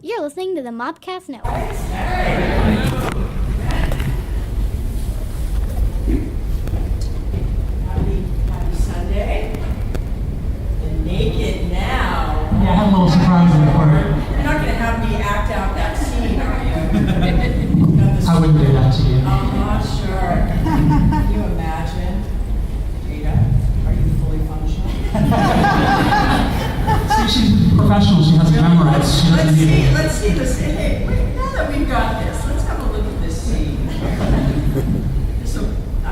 You're listening to the Mobcast Network. Happy Sunday. The naked now. Yeah, I had a little surprise in the corner. You're not going to have me act out that scene, are you? I wouldn't do that to you. Sure. Can you imagine? Jada, are you fully functional? See, she's professional. She has it memorized. She doesn't need it. Let's see this. Hey, wait, now that we've got this, let's have a look at this scene. I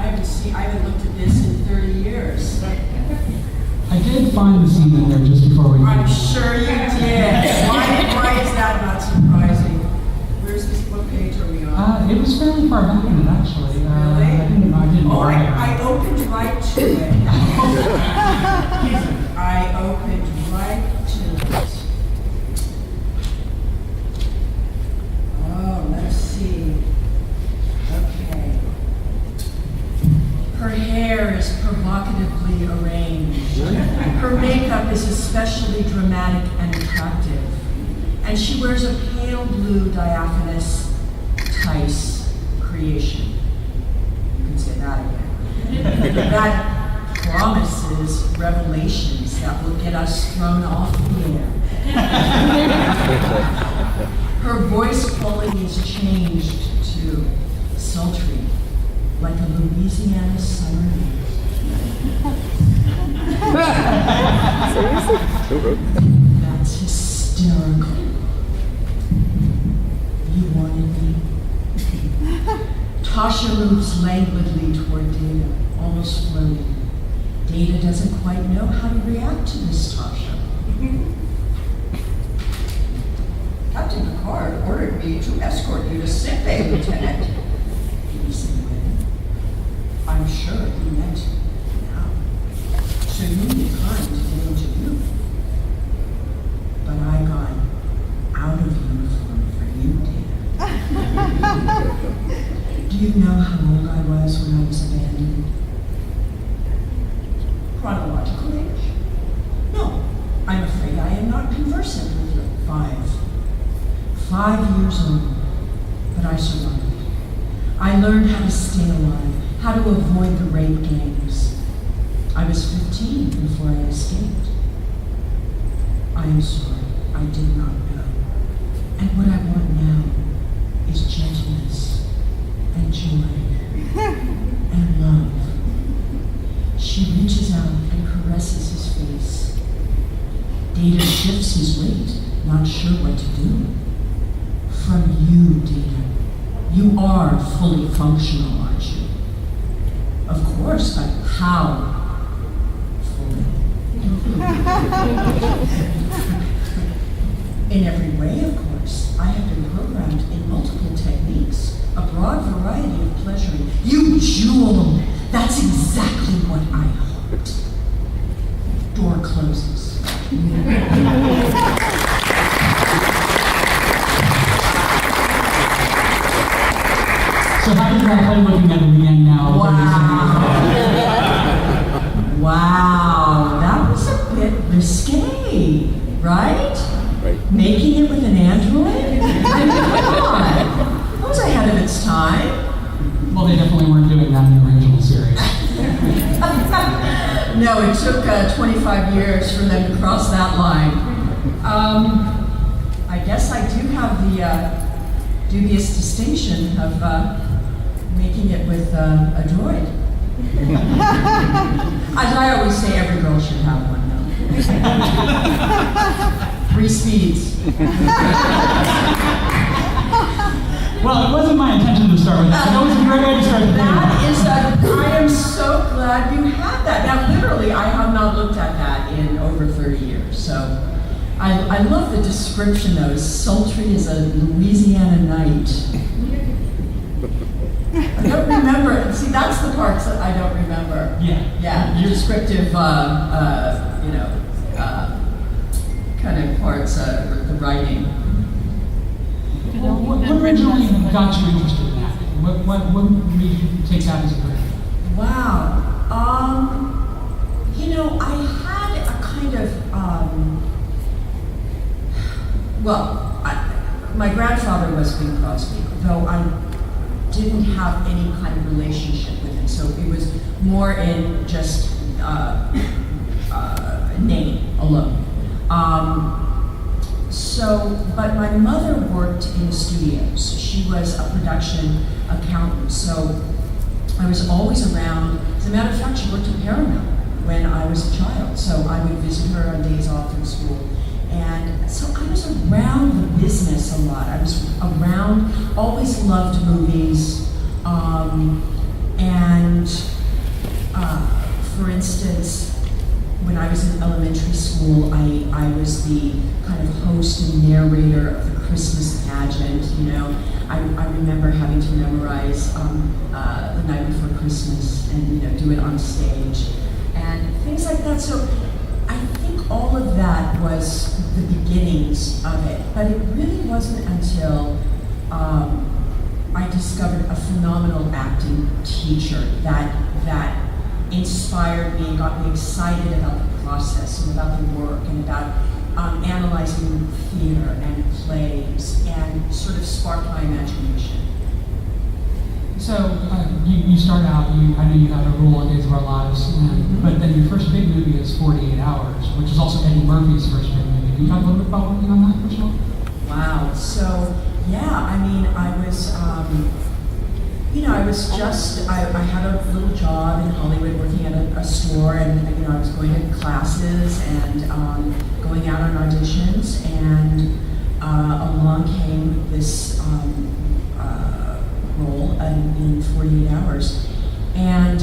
haven't looked at this in 30 years. I did find the scene in there just before we. I'm sure you did. Why is that not surprising? Where's this? What page are we on? It was fairly far back in it, actually. Really? I didn't. Oh, I opened right to it. I opened right to it. Oh, let's see. Okay. Her hair is provocatively arranged. Her makeup is especially dramatic and attractive. And she wears a pale blue diaphanous Tice creation. You can say that again. That promises revelations that will get us thrown off the air. Her voice quality is changed to sultry, like a Louisiana summer night. That's hysterical. You wanted me? Tasha moves languidly toward Data, almost floating. Data doesn't quite know how to react to this, Tasha. Captain Picard ordered me to escort you to sick bay, Lieutenant. He said when? I'm sure he meant now. So you be kind to him to you. But I got out of uniform for you, Data. Do you know how old I was when I was abandoned? Chronological age? No, I'm afraid I am not conversant with you. 5 years old, but I survived. I learned how to stay alive, how to avoid the rape gangs. I was 15 before I escaped. I am sorry, I did not know. And what I want now is gentleness and joy and love. She reaches out and caresses his face. Data shifts his weight, not sure what to do. From you, Data. You are fully functional, aren't you? Of course, but how fully? In every way, of course. I have been programmed in multiple techniques, a broad variety of pleasuring. You jewel! That's exactly what I hoped. Door closes. So how did that play looking at it again now? Wow, that was a bit risque, right? Making it with an android? I mean, come on. That was ahead of its time. Well, they definitely weren't doing that in the original series. No, it took 25 years for them to cross that line. I guess I do have the dubious distinction of making it with a droid. As I always say, every girl should have one, though. 3 speeds. Well, it wasn't my intention to start with that, but that was a great way to start the video. I am so glad you had that. Now, literally, I have not looked at that in over 30 years, so I love the description, though, as sultry as a Louisiana night. I don't remember. See, that's the parts that I don't remember. Yeah, descriptive, kind of parts, the writing. Well, what originally got you interested in acting? What made you take that as a career? Wow. I had a kind of, my grandfather was Bing Crosby, though I didn't have any kind of relationship with him, so it was more in just name alone. But my mother worked in the studios. She was a production accountant, so I was always around. As a matter of fact, she worked at Paramount when I was a child, so I would visit her on days off from school. And so I was around the business a lot. I was around, always loved movies, for instance, when I was in elementary school, I was the kind of host and narrator of the Christmas pageant. I remember having to memorize The Night Before Christmas and do it on stage and things like that. So I think all of that was the beginnings of it, but it really wasn't until I discovered a phenomenal acting teacher that inspired me and got me excited about the process and about the work and about analyzing theater and plays and sort of sparked my imagination. So you start out, I know you had a role on Days of Our Lives, but then your first big movie is 48 Hours, which is also Eddie Murphy's first big movie. Can you talk a little bit about working on that first of all? Wow. So yeah, I had a little job in Hollywood working at a store, and I was going to classes and going out on auditions, and along came this role in 48 Hours, and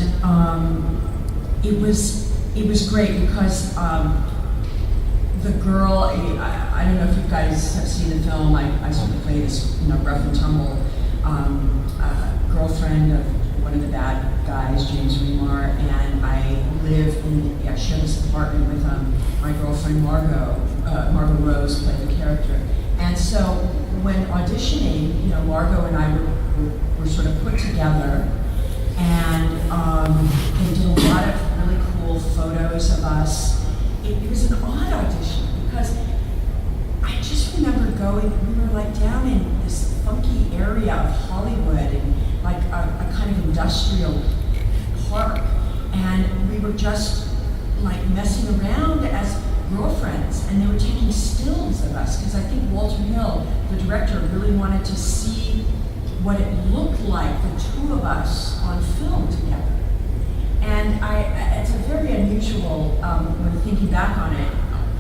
it was great because the girl, I don't know if you guys have seen the film. I sort of play this rough and tumble girlfriend of one of the bad guys, James Remar, and I share this apartment with my girlfriend Margot. Margot Rose played the character, and so when auditioning, Margot and I were sort of put together, and they did a lot of really cool photos of us. It was an odd audition because I just remember we were down in this funky area of Hollywood and a kind of industrial park, and we were just messing around as girlfriends, and they were taking stills of us because I think Walter Hill, the director, really wanted to see what it looked like, the two of us on film together. And it's a very unusual, when thinking back on it,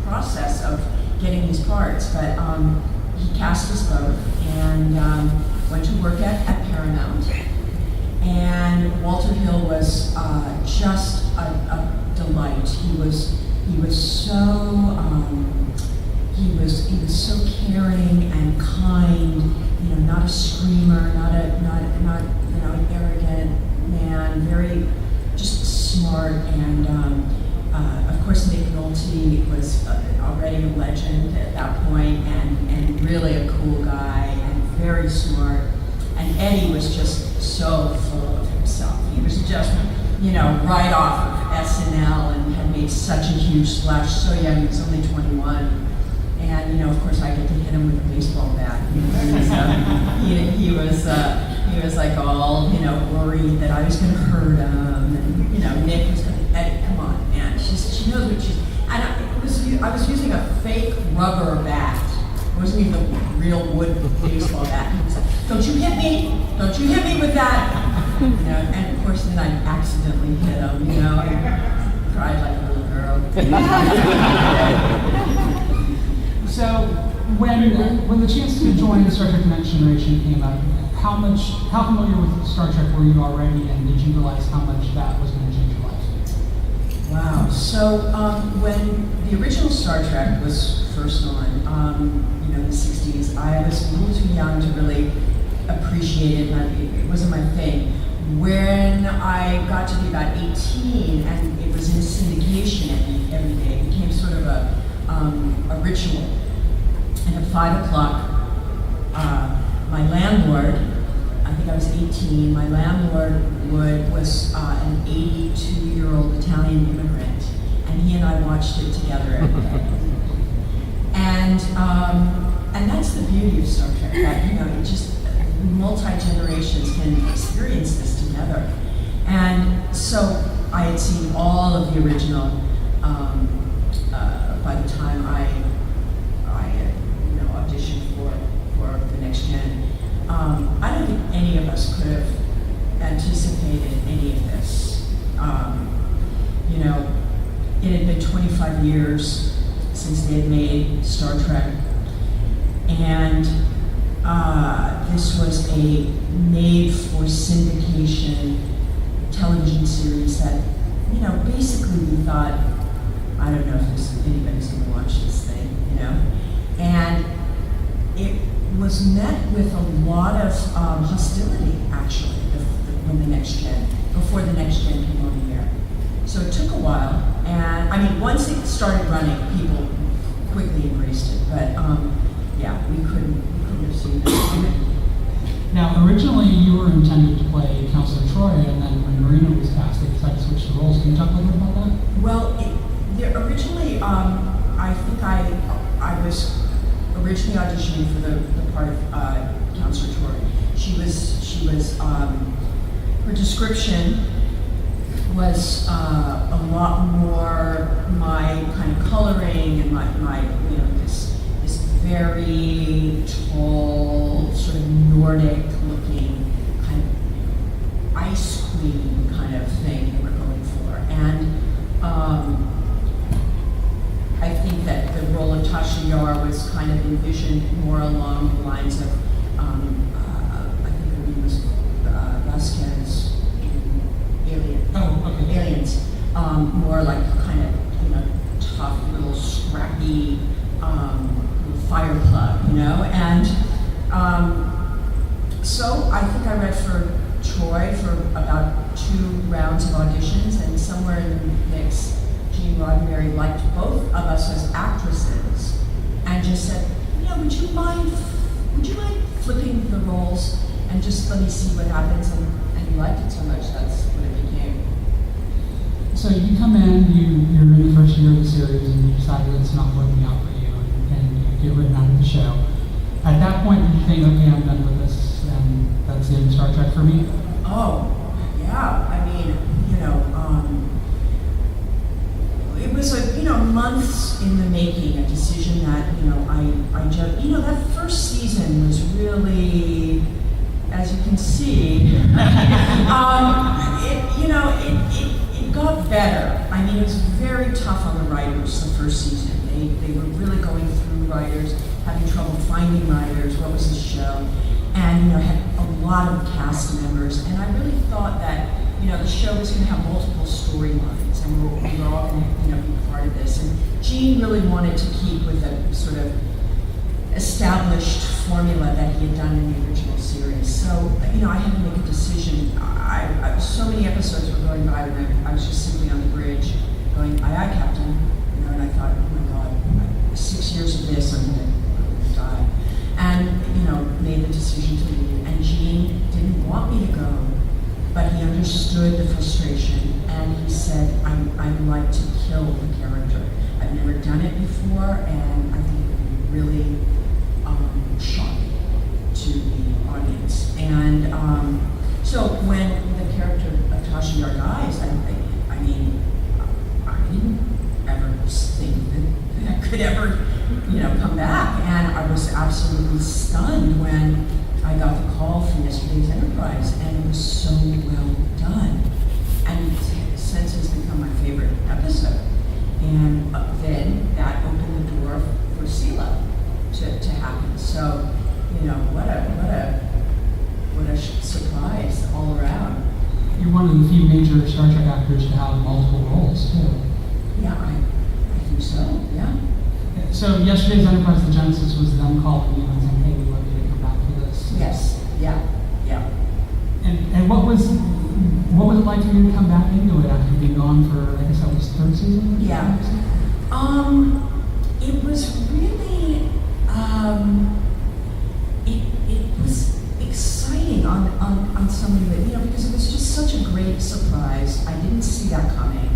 process of getting these parts, but he cast us both and went to work at Paramount. And Walter Hill was just a delight. He was so caring and kind. Not a screamer, not an arrogant man. Very just smart, and of course Nick Nolte was already a legend at that point, and really a cool guy and very smart. And Eddie was just so full of himself. He was just, right off of SNL and had made such a huge splash. So young, he was only 21. And, of course, I get to hit him with a baseball bat. He was all, worried that I was going to hurt him. And, Nick was going to, Eddie, come on, man. She knows what she's, and I was using a fake rubber bat. It wasn't even a real wood baseball bat. He was like, don't you hit me! Don't you hit me with that! And of course then I accidentally hit him, I cried like a little girl. So when the chance to join the Star Trek Next Generation came up, how familiar with Star Trek were you already, and did you realize how much that was going to change your life? Wow. So when the original Star Trek was first on, in the 60s, I was a little too young to really appreciate it, and it wasn't my thing. When I got to be about 18 and it was in syndication every day, it became sort of a ritual. And at 5 o'clock, my landlord, I think I was 18, my landlord was an 82-year-old Italian immigrant, and he and I watched it together every day. And And that's the beauty of Star Trek, that, it just, multi-generations can experience this together. And so I had seen all of the original by the time I had, auditioned for the Next Gen. I don't think any of us could have anticipated any of this. It had been 25 years since they had made Star Trek, and this was a made-for syndication television series that, basically we thought, I don't know if anybody's going to watch this thing, and it was met with a lot of hostility, actually, when the Next Gen, before the Next Gen came on the air. So it took a while, and once it started running, people quickly embraced it. But we couldn't have seen that coming. Now, originally you were intended to play Counselor Troy, and then when Marina was cast, they decided to switch the roles. Can you talk a little bit about that? Well, originally, I think I was originally auditioning for the part of Counselor Troy. She was her description was a lot more my kind of coloring and my this very tall, sort of Nordic looking kind of ice queen kind of thing they were going for. And I think that the role of Tasha Yar was kind of envisioned more along the lines of I think her name was Vasquez in Alien. Oh, okay. Aliens. More like kind of tough little scrappy fire plug, and so I think I read for Troy for about 2 rounds of auditions, and somewhere in the mix, Gene Roddenberry liked both of us as actresses, and just said, would you mind flipping the roles and just let me see what happens? And he liked it so much, that's what it became. So you come in, you're in the first year of the series, and you decide that it's not working out for you, and you get written out of the show. At that point, did you think, okay, I'm done with this, and that's the end of Star Trek for me? Oh, yeah. It was months in the making, a decision that, I just, that first season was really, as you can see, it got better. It was very tough on the writers the first season. They were really going through writers, having trouble finding writers, what was the show, and had a lot of cast members. And I really thought that the show was going to have multiple storylines, and we were all going to be part of this. And Gene really wanted to keep with a sort of established formula that he had done in the original series. So I had to make a decision. So many episodes were going by, and I was just simply on the bridge going, aye, aye, Captain. And I thought, oh my God, 6 years of this, I'm going to die. And, made the decision to leave. And Gene didn't want me to go, but he understood the frustration. And he said, I'd like to kill the character. I've never done it before, and I think it would be really shocking to the audience. And so when the character of Tasha Yar dies, I didn't ever think that could ever, come back. And I was absolutely stunned when I got the call from yesterday's Enterprise, and it was so well done. And since it's become my favorite episode. And then that opened the door for Sela to happen. So, what a surprise all around. You're one of the few major Star Trek actors to have multiple roles, too. Yeah, I think so, yeah. So yesterday's Enterprise, the Genesis, was them calling you and saying, hey, we'd love you to come back for this. Yes, yeah. And what was it like for you to come back into it after being gone for, I guess that was 3rd season? Yeah. It was really, it was exciting on so many ways, because it was just such a great surprise. I didn't see that coming.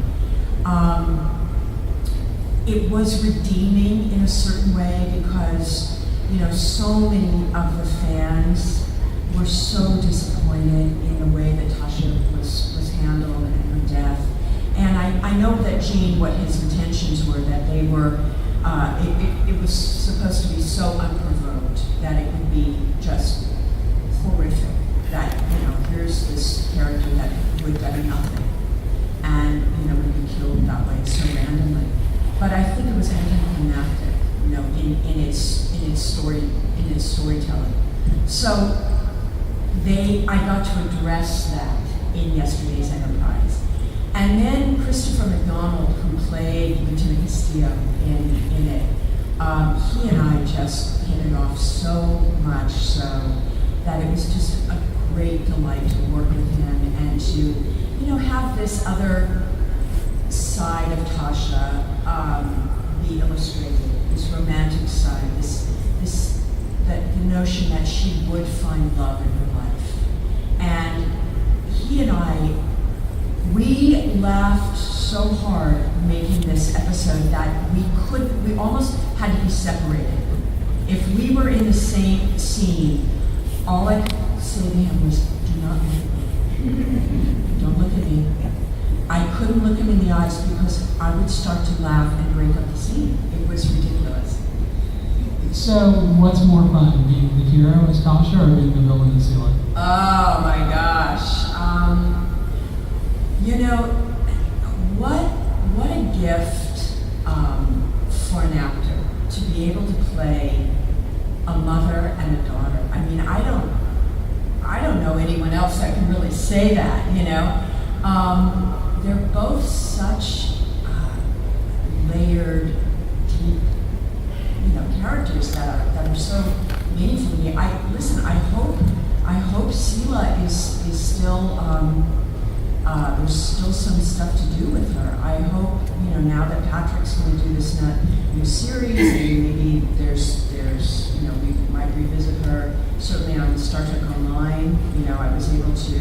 It was redeeming in a certain way because, so many of the fans were so disappointed in the way that Tasha was handled and her death. And I know that Gene, what his intentions were, that they were, it was supposed to be so unprovoked that it would be just horrific. That, here's this character that would done nothing and, would be killed that way so randomly. But I think it was anticlimactic, in its storytelling. So I got to address that in yesterday's Enterprise. And then Christopher McDonald, who played Lieutenant Castillo in it, he and I just hit it off so much so that it was just a great delight to work with him and to, have this other side of Tasha be illustrated, this romantic side, the notion that she would find love in her life. And he and I, we laughed so hard making this episode that we almost had to be separated. If we were in the same scene, all I could say to him was, do not look at me. Don't look at me. I couldn't look him in the eyes because I would start to laugh and break up the scene. It was ridiculous. So, what's more fun, being the hero as Tasha or being the villain as Sela? Oh my gosh. What a gift for an actor to be able to play a mother and a daughter. I mean, I don't know anyone else that can really say that, They're both such layered, deep, characters that are so meaningful to me. I hope Sela is still there's still some stuff to do with her. I hope, now that Patrick's going to do this new series, and maybe there's we might revisit her. Certainly on Star Trek Online, I was able to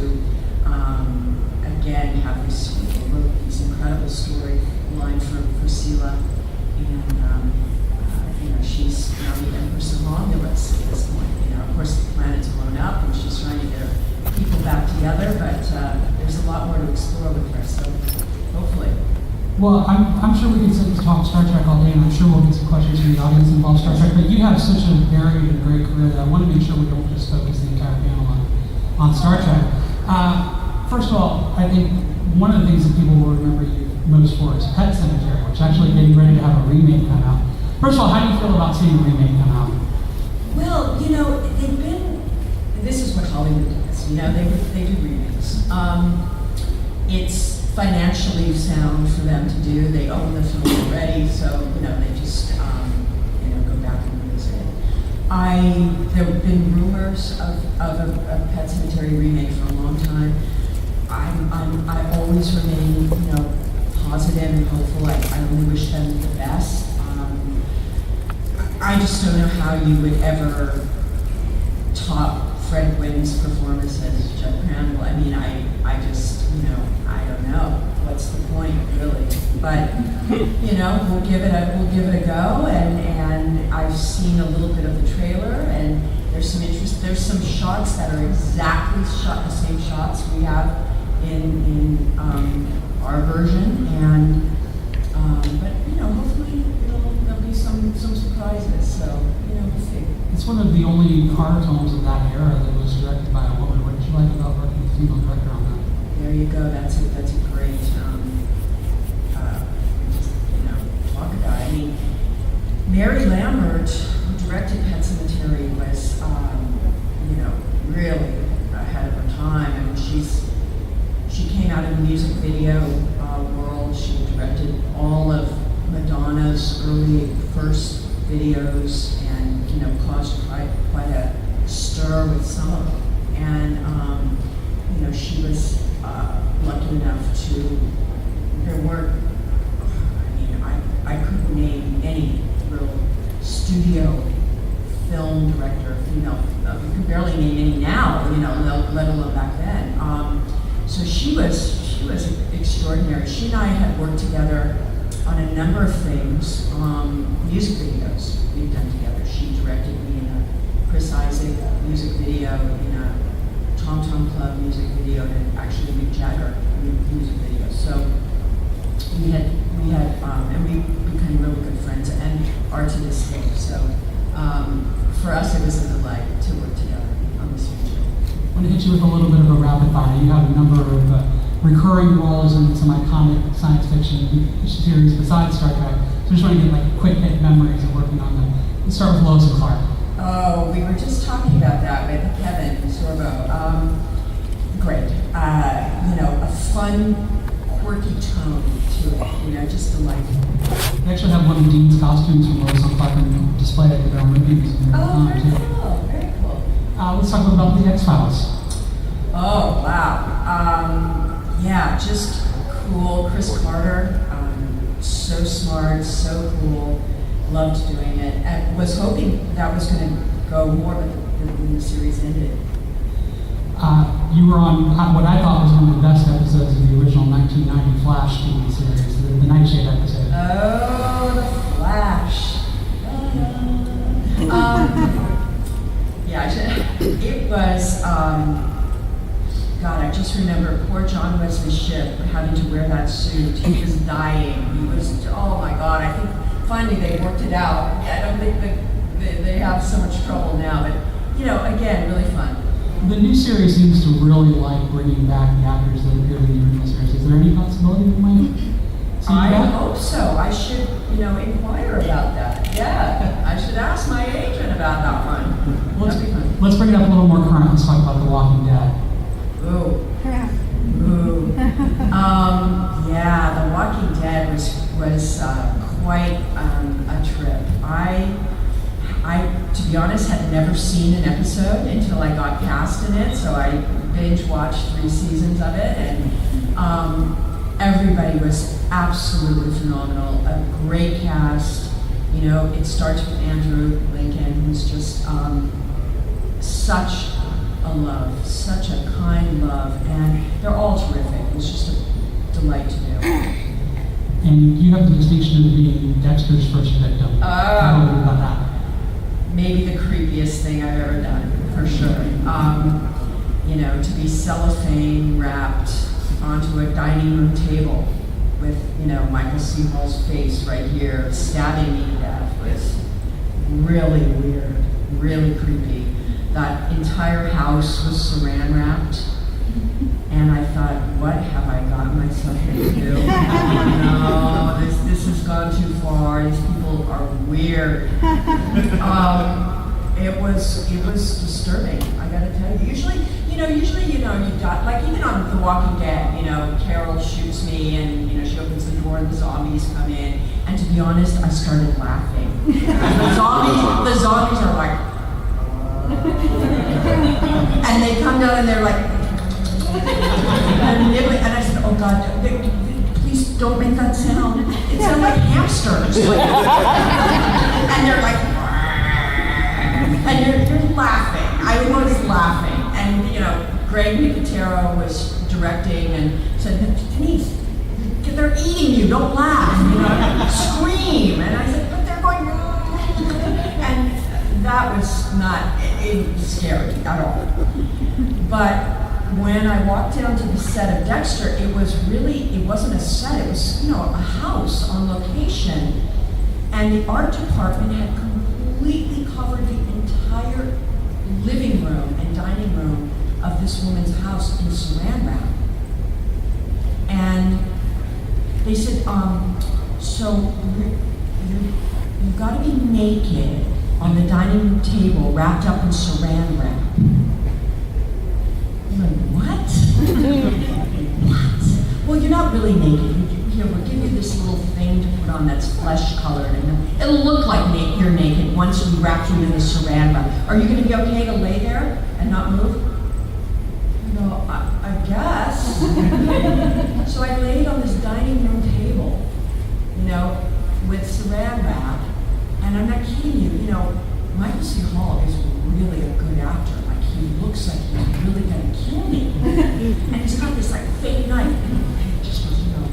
again have these incredible storyline for Sela, and she's now the Empress of Romulus at this point. Of course the planet's blown up and she's trying to get her people back together, but there's a lot more to explore with her, so hopefully. Well, I'm sure we can sit and talk Star Trek all day, and I'm sure we'll get some questions from the audience involved Star Trek, but you have such a varied and great career that I want to make sure we don't just focus the entire panel on Star Trek. First of all, I think one of the things that people will remember you most for is Pet Semetary, which actually getting ready to have a remake come out. First of all, how do you feel about seeing a remake come out? Well, they've been, this is what Hollywood does, they do remakes. It's financially sound for them to do. They own the film already, so, they just, go back and revisit it. There have been rumors of a Pet Semetary remake for a long time. I always remain, positive and hopeful. I only wish them the best. I just don't know how you would ever top Fred Gwynne's performance as Judd Crandall. I mean, I just, I don't know. What's the point, really? But, we'll give it a go. And I've seen a little bit of the trailer, and there's some interest. There's some shots that are exactly shot the same shots we have in our version, and but hopefully there'll be some surprises. So we'll see. It's one of the only horror films of that era that was directed by a woman. What did you like about working with a female director on that? There you go. That's a great talk about it. I mean, Mary Lambert, who directed Pet Semetary, was really ahead of her time. I mean, she came out in the music video world. She directed all of Madonna's early first videos, and caused quite a stir with some of them. And she was lucky enough to. There weren't. I couldn't name any real studio film director, female. You could barely name any now, let alone back then. So she was extraordinary. She and I had worked together on a number of things, music videos we've done together. She directed me in music video in a Tom Tom Club music video and actually Mick Jagger music video. So we had, and we became really good friends and are to this day. So for us, it was a delight to work together on this feature. I want to hit you with a little bit of a rapid fire. You have a number of recurring roles in some iconic science fiction series besides Star Trek. So I just want to get like quick hit memories of working on them. Let's start with Lois and Clark. Oh, we were just talking about that with Kevin Sorbo. Great. A fun, quirky tone to it. Just delightful. We actually have one of Dean's costumes from Lois and Clark on display at our movies. Oh, very cool. Very cool. Let's talk about the X-Files. Oh, wow. Yeah, just cool. Chris Carter, so smart, so cool. Loved doing it. And was hoping that was going to go more, but when the series ended. You were on what I thought was one of the best episodes of the original 1990 Flash TV series, the Nightshade episode. Oh, the Flash. It was, God, I just remember poor John Wesley Shipp having to wear that suit. He was dying. He was, oh my God, I think finally they worked it out. I don't think that they have so much trouble now, but, again, really fun. The new series seems to really like bringing back the actors that appeared in the original series. Is there any possibility we might see I that? hope so. I should, inquire about that. Yeah, I should ask my agent about that one. That'd be fun. Let's bring it up a little more current. Let's talk about The Walking Dead. Ooh. Ooh. Yeah, The Walking Dead was quite a trip. I, to be honest, had never seen an episode until I got cast in it, so I binge watched 3 seasons of it, and everybody was absolutely phenomenal. A great cast. It starts with Andrew Lincoln, who's just such a love, such a kind love, and they're all terrific. It was just a delight to do. And you have the distinction of being Dexter's first victim. How do you feel about that? Maybe the creepiest thing I've ever done, for sure. To be cellophane wrapped onto a dining room table with, Michael C. Hall's face right here, stabbing me to death was really weird, really creepy. That entire house was saran wrapped, and I thought, what have I gotten myself into? No, this has gone too far. These people are weird. It was disturbing. I got to tell you. Usually, you die. Like even on The Walking Dead, Carol shoots me, and she opens the door, and the zombies come in. And to be honest, I started laughing. The zombies are like, and they come down, and they're like, and I said, oh God, please don't make that sound. It sounds like hamsters. And they're like, and you're laughing. I was laughing. And, Greg Nicotero was directing and said, Denise, they're eating you, don't laugh, scream. And I said, but they're going, and that was not scary at all. But when I walked down to the set of Dexter, it wasn't a set, it was, a house on location. And the art department had completely covered the entire living room and dining room of this woman's house in saran wrap. And they said, so you've got to be naked on the dining room table wrapped up in saran wrap. I'm like, what? What? Well, you're not really naked. We'll give you this little thing to put on that's flesh colored, and it'll look like you're naked once we wrap you in the saran wrap. Are you going to be okay to lay there and not move? No, I guess. So I laid on this dining room table, with saran wrap, and I'm not kidding you. Michael C. Hall is really a good actor. Like he looks like he's really going to kill me, and he's got this like fake knife, and it just goes, boom,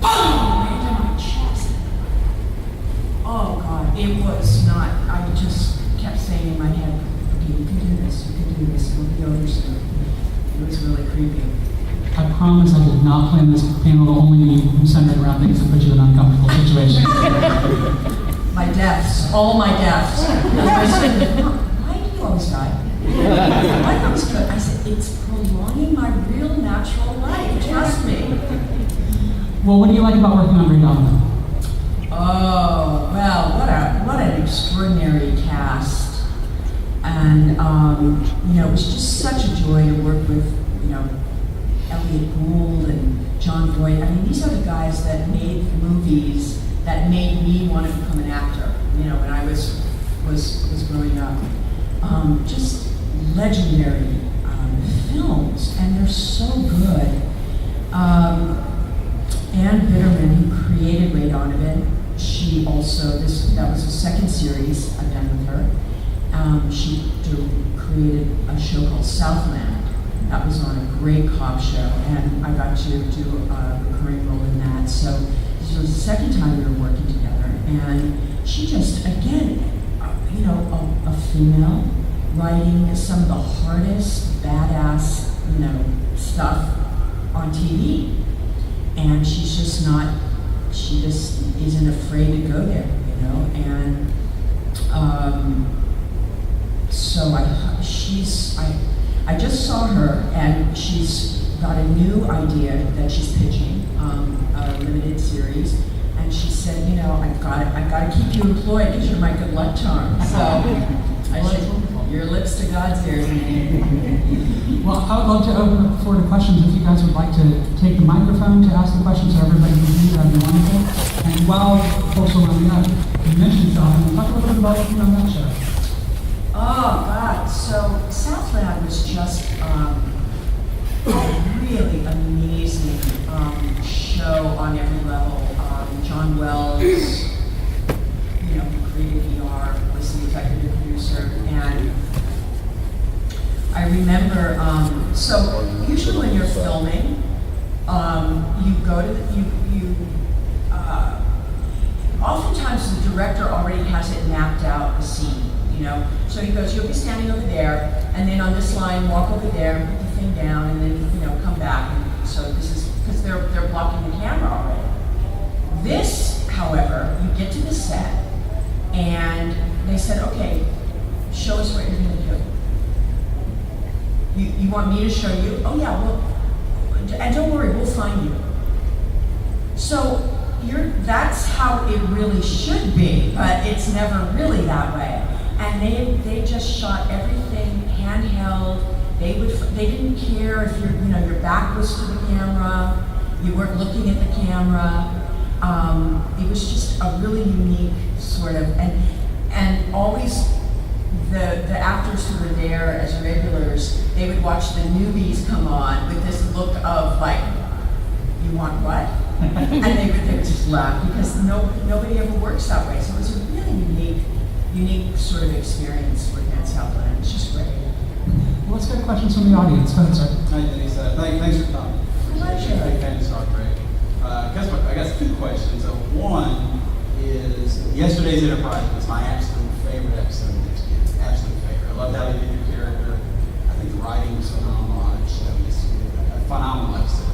right down my chest. Oh God, it was not. I just kept saying in my head, okay, can do this, it'll be over soon. It was really creepy. I promise I did not plan this panel to only be centered around things that put you in uncomfortable situations. My deaths, all my deaths. I said, why do you always die? Why do you always go? I said, it's prolonging my real natural life, trust me. Well, what do you like about working on Green Domino? Oh, well, what an extraordinary cast. And, it was just such a joy to work with, Elliot Gould and John Boyd. I mean, these are the guys that made movies that made me want to become an actor, when I was growing up. Just legendary films, and they're so good. Ann Bitterman, who created Ray Donovan, she also, that was the second series I've done with her. She created a show called Southland. That was on a great cop show, and I got to do a recurring role in that. So this was the second time we were working together, and she just, again, a female writing some of the hardest, badass, stuff on TV. And she just isn't afraid to go there, and so I just saw her, and she's got a new idea that she's pitching, a limited series, and she said, I've got to keep you employed because you're my good luck charm. So I said, your lips to God's ears. Well, I would love to open up the floor to questions. If you guys would like to take the microphone to ask the questions so everybody can hear, that'd be wonderful. And while folks are lining up, you mentioned Southland. Talk a little bit about working on that show. Oh, God. So Southland was just a really amazing show on every level. John Wells, who created VR, was the executive producer, and I remember, so usually when you're filming, you go to oftentimes the director already has it mapped out, the scene, so he goes, you'll be standing over there, and then on this line, walk over there, put the thing down, and then, come back, and so this is, because they're blocking the camera already. This, however, you get to the set, and they said, okay, show us what you're going to do. You want me to show you? Oh yeah, well, and don't worry, we'll find you. So that's how it really should be, but it's never really that way. And they just shot everything handheld. They didn't care if your back was to the camera, you weren't looking at the camera. It was just a really unique sort of, and always the actors who were there as regulars, they would watch the newbies come on with this look of like, you want what? And they would just laugh because nobody ever works that way. So it was a really unique sort of experience working at Southland. It's just great. Well, let's get questions from the audience. Go ahead, sir. Hi, Denise. Thanks for coming. Pleasure. Big fan of Star Trek. I guess two questions. One is yesterday's Enterprise was my absolute favorite episode of this kid. Absolute favorite. I loved how they did your character. I think the writing was phenomenal. I just a phenomenal episode.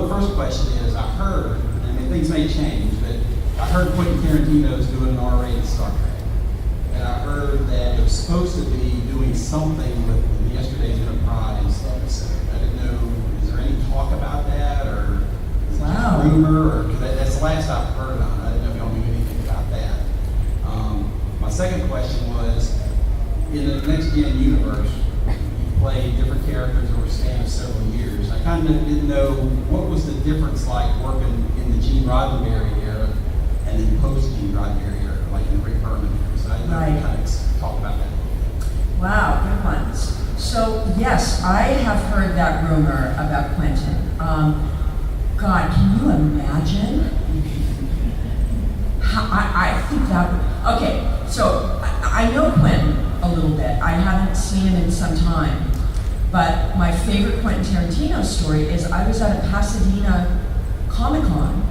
First question is, I heard, things may change, but I heard Quentin Tarantino's doing an R-rated Star Trek. And I heard that it was supposed to be doing something with yesterday's Enterprise episode. I didn't know, is there any talk about that, or is it just a rumor, or that's the last I've heard on it. I didn't know if y'all knew anything about that. My second question was, in the Next Gen universe, you play different characters over a span of several years. I kind of didn't know what was the difference like working in the Gene Roddenberry era and then post-Gene Roddenberry era, like in the Rick Berman era. So I didn't know if you kind of talk about that. Wow, good ones. So yes, I have heard that rumor about Quentin. God, can you imagine? I think that would, okay, so I know Quentin a little bit. I haven't seen him in some time. But my favorite Quentin Tarantino story is I was at a Pasadena Comic-Con,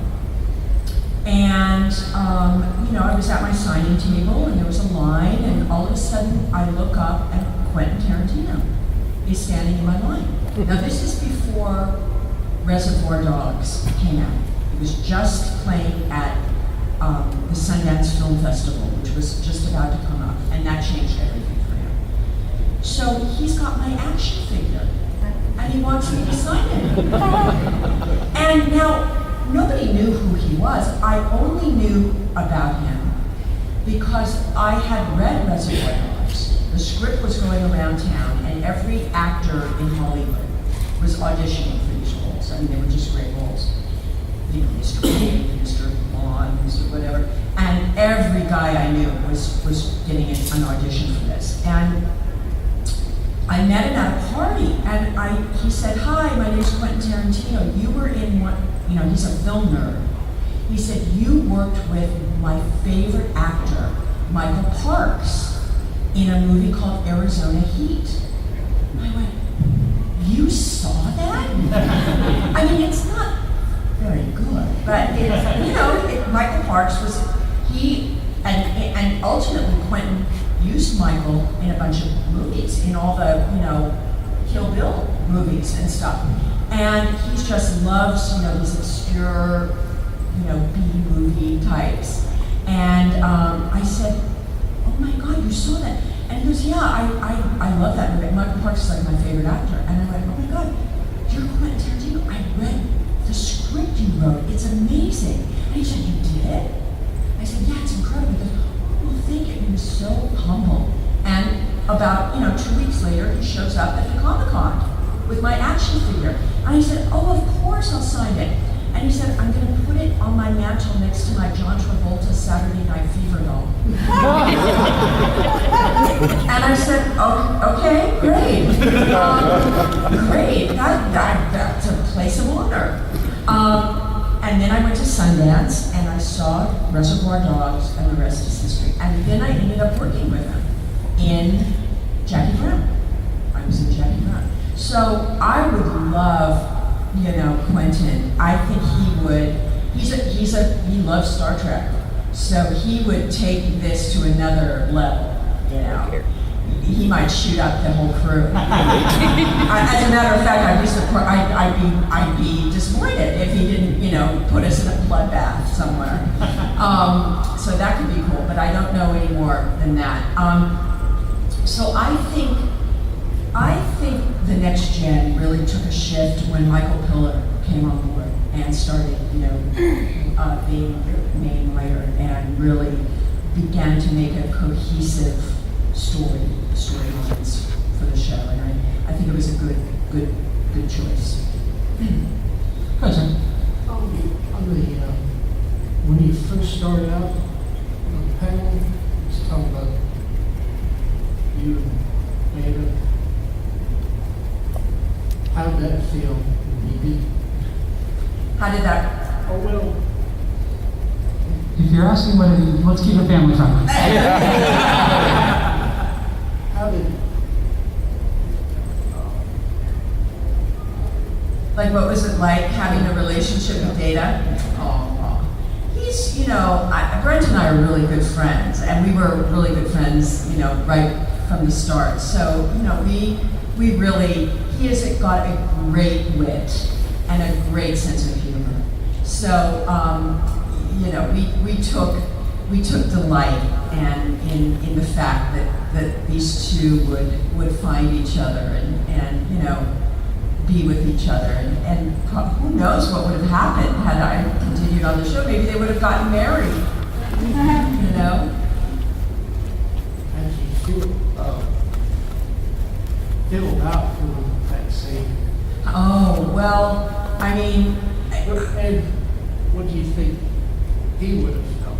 and I was at my signing table, and there was a line, and all of a sudden I look up, Quentin Tarantino is standing in my line. Now this is before Reservoir Dogs came out. It was just playing at the Sundance Film Festival, which was just about to come up, and that changed everything for him. So he's got my action figure, and he wants me to sign it. And now, nobody knew who he was. I only knew about him because I had read Reservoir Dogs. The script was going around town, and every actor in Hollywood was auditioning for these roles. I mean, they were just great roles. You know, Mr. Wayne, Mr. Bond, Mr. whatever. And every guy I knew was getting an audition for this. And I met him at a party, and he said, "Hi, my name's Quentin Tarantino. You were in one," you know, he's a film nerd. He said, "You worked with my favorite actor, Michael Parks, in a movie called Arizona Heat." I went, "You saw that?" I mean, it's not very good, but it's, you know, Michael Parks was, and ultimately Quentin used Michael in a bunch of movies, in all the, you know, Kill Bill movies and stuff. And he just loves, you know, these obscure, you know, B-movie types. And I said, "Oh my God, you saw that?" And he goes, "Yeah, I love that movie. Michael Parks is like my favorite actor." And I went, "Oh my God, you're Quentin Tarantino. I read the script you wrote. It's amazing." And he said, "You did?" I said, "Yeah, it's incredible." He goes, "Oh, well, thank you." And he was so humble. And about, 2 weeks later, he shows up at the Comic-Con with my action figure. And I said, "Oh, of course I'll sign it." And he said, "I'm going to put it on my mantle next to my John Travolta Saturday Night Fever doll." And I said, "Oh, okay, great. Great, that's a place of honor." And then I went to Sundance, and I saw Reservoir Dogs, and the rest is history. And then I ended up working with him in Jackie Brown. I was in Jackie Brown. So I would love, Quentin. I think he would. He loves Star Trek, so he would take this to another level. He might shoot up the whole crew. As a matter of fact, I'd be disappointed if he didn't, put us in a bloodbath somewhere. So that could be cool, but I don't know any more than that. So I think the next gen really took a shift when Michael Piller came on board and started, being the main writer and really began to make a cohesive storylines for the show, and I think it was a good choice. Go, sir. When you first started out on the panel, let's talk about you and Maida. How did that feel? How did that? Oh, well. If you're asking what it is, let's keep it family friendly. How did? Like, what was it like having a relationship with Data? Oh, he's, Brent and I are really good friends, and we were really good friends, right from the start. So, we really, he has got a great wit and a great sense of humor. So, we took delight in the fact that these two would find each other and be with each other, and who knows what would have happened had I continued on the show. Maybe they would have gotten married. How did you feel about filming that scene? Oh, well, I mean, And what do you think he would have felt?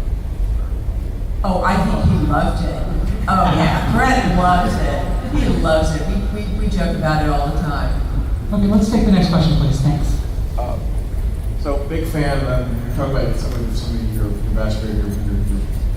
oh, I think he loved it. Oh yeah, Brett loves it. He loves it. We joke about it all the time. Okay, let's take the next question, please. Thanks. So big fan. You're talking about some of your best your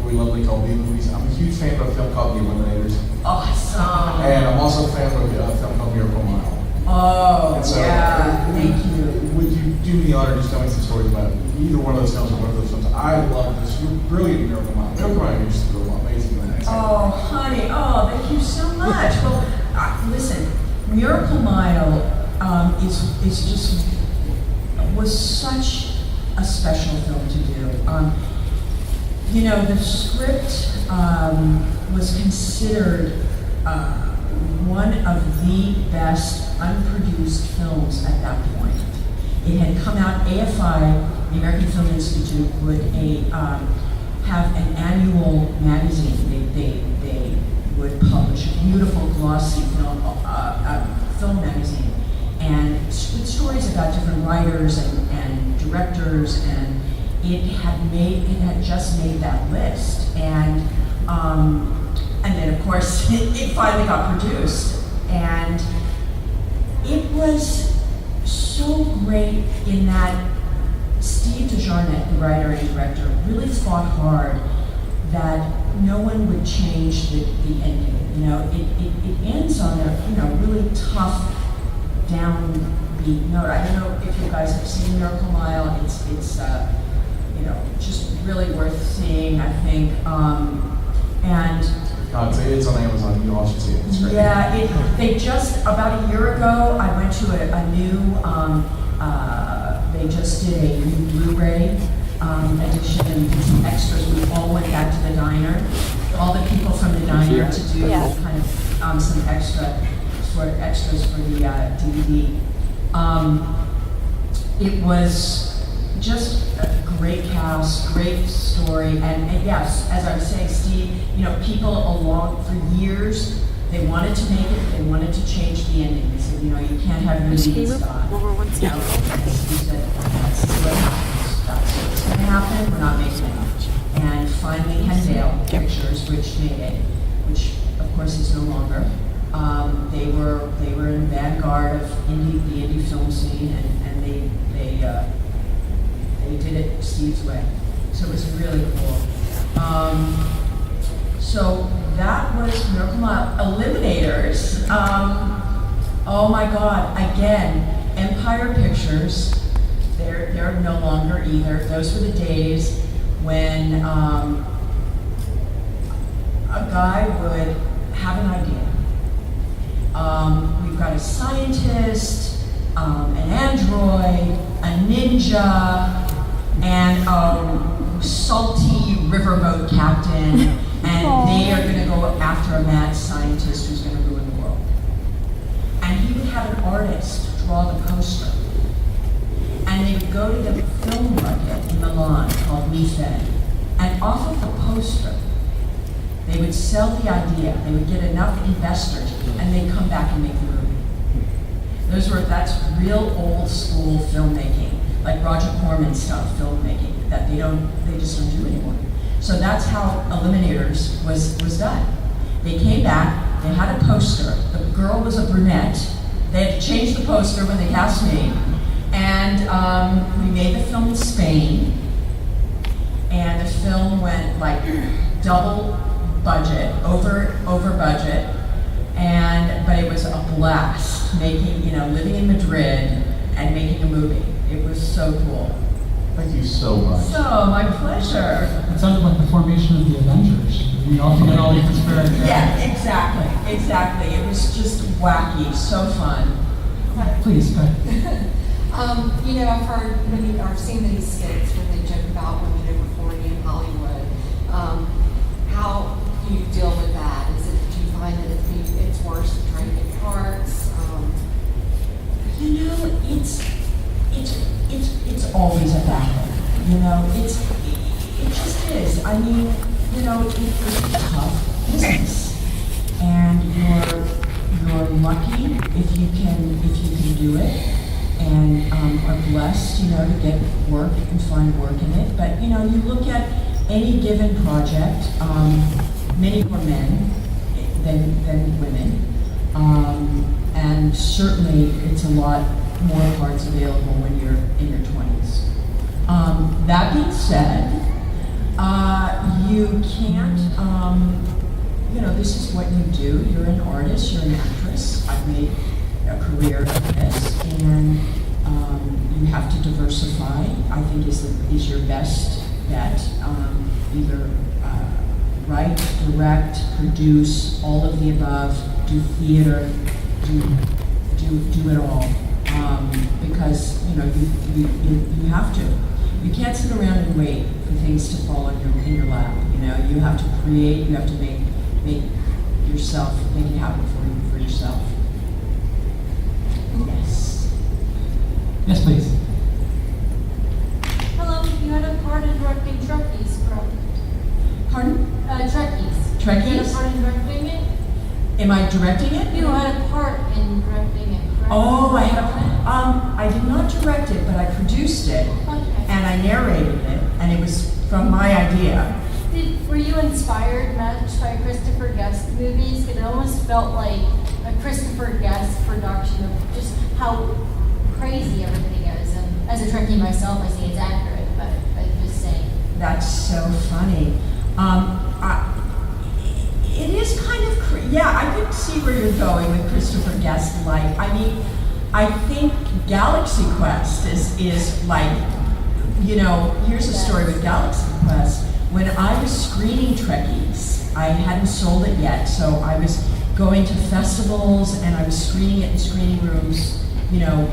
really lovely called B movies. I'm a huge fan of a film called The Eliminators, Awesome. and I'm also a fan of a film called Miracle Mile. Oh, And so, yeah, thank you. Would you do me the honor of just telling some stories about either one of those films or one of those films? I love this. You're brilliant, Miracle Mile. Miracle Mile is just amazing. Oh, honey, oh, thank you so much. Well, Miracle Mile was such a special film to do. The script was considered one of the best unproduced films at that point. It had come out, AFI, the American Film Institute, would have an annual magazine. They would publish a beautiful glossy film magazine, and with stories about different writers and directors, and it had just made that list, and then of course it finally got produced, and it was so great in that Steve DeJarnette, the writer and director, really fought hard that no one would change the ending. It ends on a really tough, downbeat note. I don't know if you guys have seen Miracle Mile. It's just really worth seeing, I think. It's on Amazon. You all should see it. It's great. Yeah, they just about a year ago, I went to a new. They just did a new Blu-ray edition and did some extras. We all went back to the diner, all the people from the diner, to do kind of some extras for the DVD. It was just a great cast, great story, and yes, as I was saying, Steve, people along for years, they wanted to make it, they wanted to change the ending. They said, you can't have your lead star. He said, that's what happens. That's what's going to happen. We're not making it. And finally, Hendale Pictures, which made it, which of course is no longer. They were in the vanguard of the indie film scene, and they did it Steve's way. So it was really cool. So that was Miracle Mile. Eliminators. Oh my God! Again, Empire Pictures. They're no longer either. Those were the days when a guy would have an idea. We've got a scientist, an android, a ninja, and a salty riverboat captain, and they are going to go after a mad scientist who's going to ruin the world. And he would have an artist draw the poster. And they would go to the film market in Milan called Mifed, and off of the poster, they would sell the idea. They would get enough investors, and they'd come back and make the movie. That's real old school filmmaking, like Roger Corman style filmmaking that they just don't do anymore. So that's how Eliminators was done. They came back, they had a poster. The girl was a brunette. They had to change the poster when they cast me. And we made the film in Spain. And the film went like double budget, over budget. But it was a blast living in Madrid and making a movie. It was so cool. Thank you so much. So, my pleasure. It sounded like the formation of the Avengers. You all get all these disparate characters. Yeah, exactly. It was just wacky, so fun. Please, go ahead. I've heard I've seen these skits when they joke about women over 40 in Hollywood. How do you deal with that? Do you find that it's worse trying to get parts? It's always a battle. It just is. I mean, it's a tough business, and you're lucky if you can do it, and are blessed, to get work and find work in it. But you look at any given project, many more men than women, and certainly it's a lot more parts available when you're in your 20s. That being said, you can't, this is what you do. You're an artist, you're an actress. I've made a career of this, and you have to diversify, I think is your best bet. Either write, direct, produce, all of the above, do theater, do do it all, because, you know, you have to. You can't sit around and wait for things to fall in your lap, you know? You have to create, you have to make it happen for yourself. Yes. Yes, please. Hello, you had a part in directing Trekkies, correct? Pardon? Trekkies. Trekkies? You had a part in directing it? Am I directing it? You had a part in directing it, correct? Oh, I did not direct it, but I produced it, Okay. and I narrated it, and it was from my idea. Were you inspired much by Christopher Guest movies? It almost felt like a Christopher Guest production of just how crazy everything is. And as a Trekkie myself, I see it's accurate, but I'm just saying. That's so funny. It is kind of, yeah, I could see where you're going with Christopher Guest life. I mean, I think Galaxy Quest is like, you know, here's a story with Galaxy Quest. When I was screening Trekkies, I hadn't sold it yet, so I was going to festivals and I was screening it in screening rooms, you know,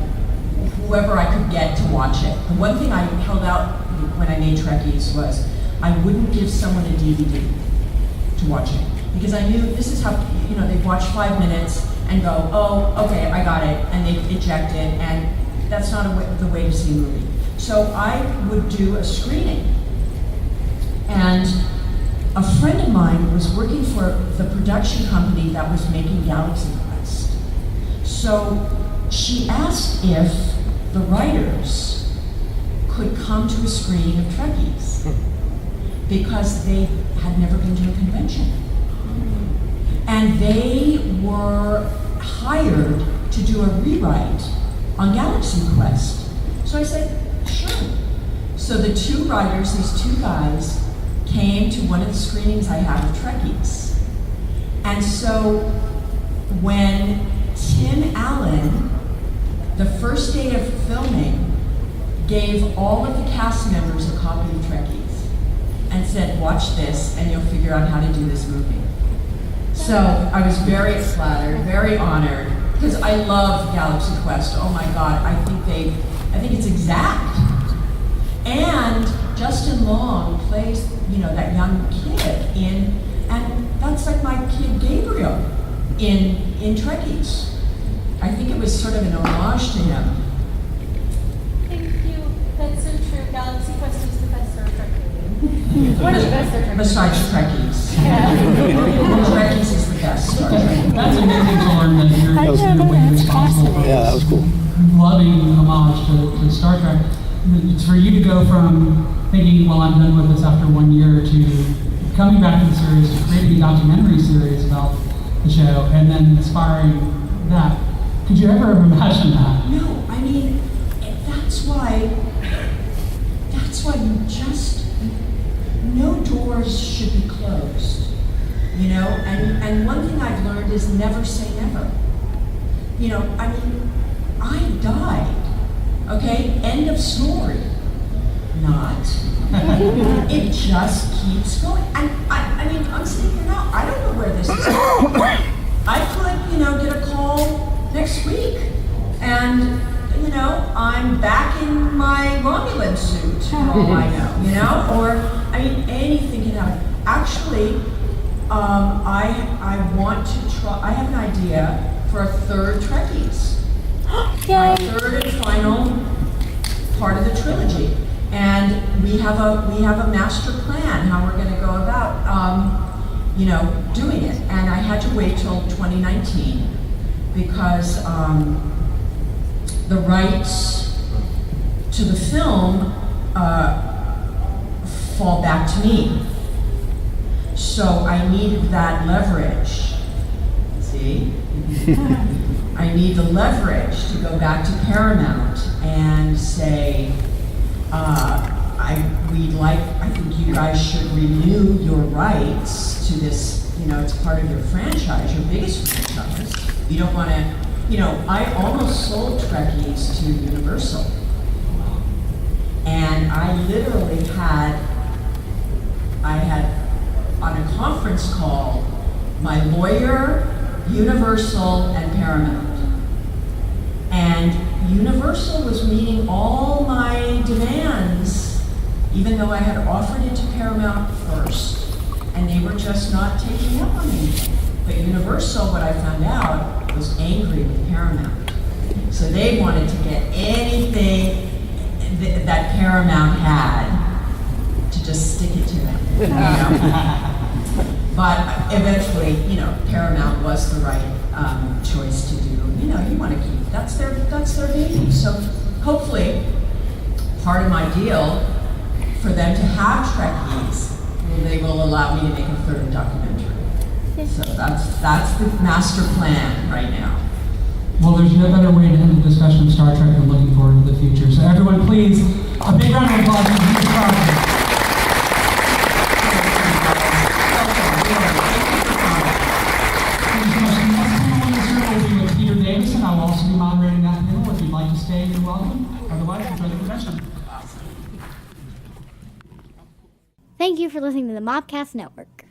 whoever I could get to watch it. The one thing I held out when I made Trekkies was I wouldn't give someone a DVD to watch it, because I knew this is how, you know, they'd watch 5 minutes and go, oh, okay, I got it, and they eject it, and that's not the way to see a movie. So I would do a screening. And a friend of mine was working for the production company that was making Galaxy Quest. So she asked if the writers could come to a screening of Trekkies, because they had never been to a convention. And they were hired to do a rewrite on Galaxy Quest. So I said, sure. So the two writers, these two guys, came to one of the screenings I had of Trekkies. And so when Tim Allen, the first day of filming, gave all of the cast members a copy of Trekkies and said, watch this and you'll figure out how to do this movie. So I was very flattered, very honored, because I love Galaxy Quest. Oh my God, I think it's exact. And Justin Long plays, you know, that young kid and that's like my kid Gabriel in Trekkies. I think it was sort of an homage to him. Thank you. That's so true. Galaxy Quest is the best Star Trek movie. One of the best Star Trek movies. Besides Trekkies. Trekkies is the best Star Trek. That's amazing to learn that you're in a way responsible for Yeah, that was cool. loving homage to Star Trek. It's for you to go from thinking, well, I'm done with this after 1 year, to coming back to the series, to creating a documentary series about the show, and then inspiring that. Could you ever imagine that? No, I mean, that's why you just, no doors should be closed, you know? And one thing I've learned is never say never. You know, I mean, I died, okay? End of story. Not. It just keeps going. And I mean, I'm sitting here now, I don't know where this is going. I could, you know, get a call next week, and, you know, I'm back in my Romulan suit, for all I know, you know? Or, I mean, anything can happen. Actually, I want to try, I have an idea for a third Trekkies. My third and final part of the trilogy. And we have a master plan how we're going to go about, you know, doing it. And I had to wait till 2019 because the rights to the film fall back to me. So I needed that leverage. See? I need the leverage to go back to Paramount and say, I think you guys should renew your rights to this, you know, it's part of your franchise, your biggest franchise. You don't want to, you know, I almost sold Trekkies to Universal. And I literally had on a conference call, my lawyer, Universal, and Paramount. Universal was meeting all my demands, even though I had offered it to Paramount first, and they were just not taking up on anything. But Universal, what I found out, was angry with Paramount. So they wanted to get anything that Paramount had to just stick it to them. You know? But eventually, you know, Paramount was the right choice to do. You know, you want to keep, that's their baby. So hopefully, part of my deal for them to have Trekkies, they will allow me to make a third documentary. So that's the master plan right now. Well, there's no better way to end the discussion of Star Trek than looking forward to the future. So everyone, please, a big round of applause for Denise Crosby. Thank you so much. The next panel in this room will be with Peter Davison. I will also be moderating that panel. If you'd like to stay, you're welcome. Otherwise, enjoy the convention. Thank you for listening to the Mobcast Network.